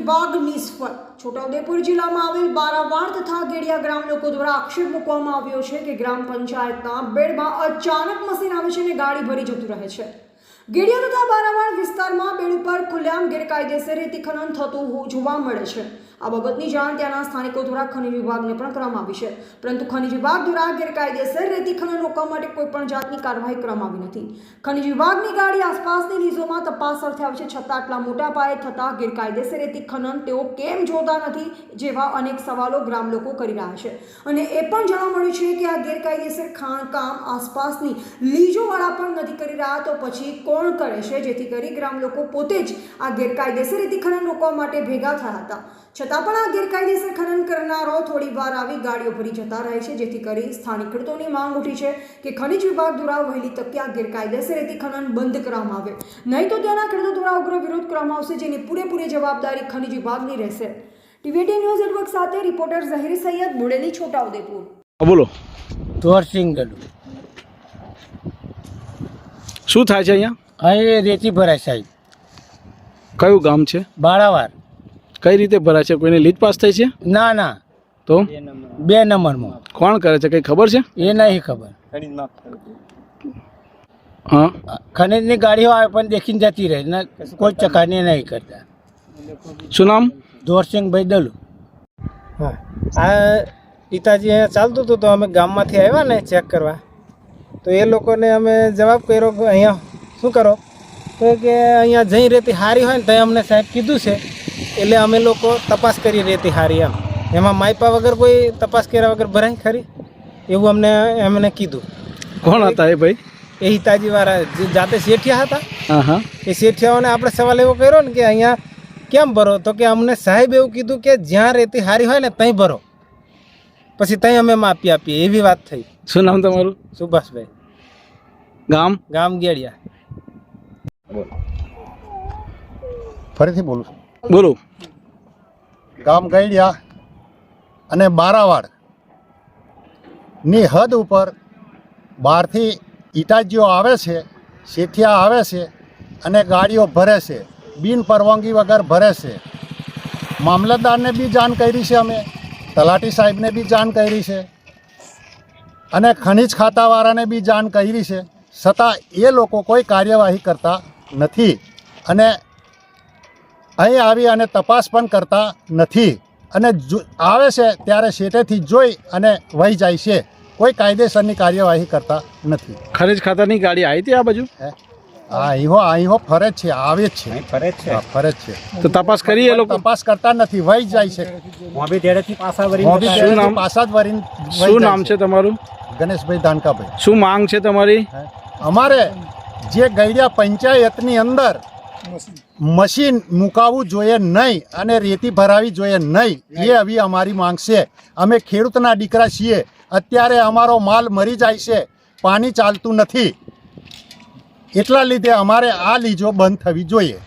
વિભાગ નિષ્ફળ। છોટાઉદેપુર જિલ્લામાં આવેલ બારાવાડ તથા ગેડિયા ગ્રામ લોકો દ્વારા આક્ષેપ મૂકવામાં આવ્યો છે કે ગ્રામ પંચાયતના બેડમાં અચાનક મશીન આવે છે અને ગાડી ભરી જતું રહે છે। ગેડિયા તથા બારાવાડ વિસ્તારમાં બેડ ઉપર ખુલ્લેઆમ ગેરકાયદેસર રેતી ખનન થતું જોવા મળે છે। આ બાબતની જાણ ત્યાંના સ્થાનિકો દ્વારા ખનિજ વિભાગને પણ કરવામાં આવી છે, પરંતુ ખનિજ વિભાગ દ્વારા ગેરકાયદેસર રેતી ખનન રોકવા માટે કોઈ પણ જાતની કાર્યવાહી કરવામાં આવી નથી। ખનિજ વિભાગની ગાડી આસપાસની લીઝોમાં તપાસ અર્થે આવે છે, છતાં આટલા મોટા પાયે થતા ગેરકાયદેસર રેતી ખનન તેઓ કેમ જોતા નથી, જેવા અનેક સવાલો ગ્રામ લોકો કરી રહ્યા છે। અને એ પણ જાણવા મળ્યું છે કે આ ગેરકાયદેસર ખાણકામ આસપાસની લીઝોવાળા પણ નથી કરી રહ્યા, તો પછી કોણ કરે છે? જેથી કરી ગ્રામ લોકો પોતે જ આ ગેરકાયદેસર રેતી ખનન રોકવા માટે ભેગા થયા હતા, છતાં પણ આ ગેરકાયદેસર ખનન કરનારો થોડી વાર આવી ગાડીઓ ભરી જતા રહે છે। જેથી કરી સ્થાનિક ખેડૂતોની માંગ ઉઠી છે કે ખનિજ વિભાગ દ્વારા વહેલી તકે આ ગેરકાયદેસર રેતી ખનન બંધ કરવામાં આવે, નહીં તો ત્યાંના ખેડૂતો દ્વારા ઉગ્ર વિરોધ કરવામાં આવશે, જેની પૂરેપૂરી જવાબદારી ખનિજ વિભાગની રહેશે। ટીવી18 ન્યૂઝ નેટવર્ક સાથે રિપોર્ટર ઝહીર સૈયદ, બોડેલી, છોટાઉદેપુર। બોલો, ધોરસિંહ ગઢુ। શું થાય છે અહીંયા? અહીં રેતી ભરાય સાહેબ। કયું ગામ છે? બાળાવાર। કઈ રીતે ભરાય છે? કોઈને લીજ પાસ થઈ છે? ના ના, તો 2 નંબરમાં। કોણ કરે છે, કઈ ખબર છે? એ નહીં ખબર। હા, ખનીજની ગાડીઓ આવે પણ દેખીને જતી રહે ને, કોઈ ચકાસણી નહીં કરતા। શું નામ? ધોરસિંહભાઈ દલુ। હા, આ પિતાજી અહીંયા ચાલતું હતું તો અમે ગામમાંથી આવ્યા ને ચેક કરવા, તો એ લોકોને અમે જવાબ કર્યો કે અહીંયા શું કરો, તો કે અહીંયા જઈ રેતી સારી હોય ને તો અમને સાહેબ કીધું છે, એટલે અમે લોકો તપાસ કરી રેતી સારી એમાં માયપા વગર કોઈ તપાસ કર્યા વગર ભરાય ખરી, એવું એમને કીધું। કોણ હતા એ ભાઈ? એ હિતાજીવાળા જે જાતે શેઠિયા હતા, હા હા, એ શેઠિયાઓને આપણે સવાલ એવો કર્યો ને કે અહીંયા કેમ ભરો, તો કે અમને સાહેબ એવું કીધું કે જ્યાં રેતી સારી હોય ને ત્યાં ભરો, પછી ત્યાં અમે માપી આપીએ, એવી વાત થઈ। શું નામ તમારું? સુભાષભાઈ। ગામ ગેડિયા। ફરીથી બોલું છું। બોલો। ગામ ગેડિયા અને બારાવાડ ની હદ ઉપર બહારથી ઇટાજીઓ આવે છે, શેઠિયા આવે છે અને ગાડીઓ ભરે છે, બિન પરવાનગી વગર ભરે છે। મામલતદારને બી જાણ કરી છે, અમે તલાટી સાહેબને બી જાણ કરી છે અને ખનિજ ખાતાવાળાને બી જાણ કરી છે, છતાં એ લોકો કોઈ કાર્યવાહી કરતા નથી અને અહીં આવી અને તપાસ પણ કરતા નથી અને આવે છે ત્યારે શેઠેથી જોઈ અને વહી જાય છે, કોઈ કાયદેસરની કાર્યવાહી કરતા નથી। ખનિજ ખાતાની ગાડી આવી હતી આ બાજુ? અહીં ફરજ છે, આવે જ છે, ફરજ છે, તો તપાસ કરી? એ લોકો તપાસ કરતા નથી, વહી જાય છે। શું નામ છે તમારું? ગણેશભાઈ ધાનકાભાઈ। શું માંગ છે તમારી? અમારે જે ગેડિયા પંચાયતની અંદર મશીન મુકાવવું જોઈએ નહીં અને રેતી ભરાવી જોઈએ નહીં, એ હવે અમારી માંગ છે। અમે ખેડૂતના દીકરા છીએ, અત્યારે અમારો માલ મરી જાય છે, પાણી ચાલતું નથી, એટલા લીધે અમારે આ લીજો બંધ થવી જોઈએ।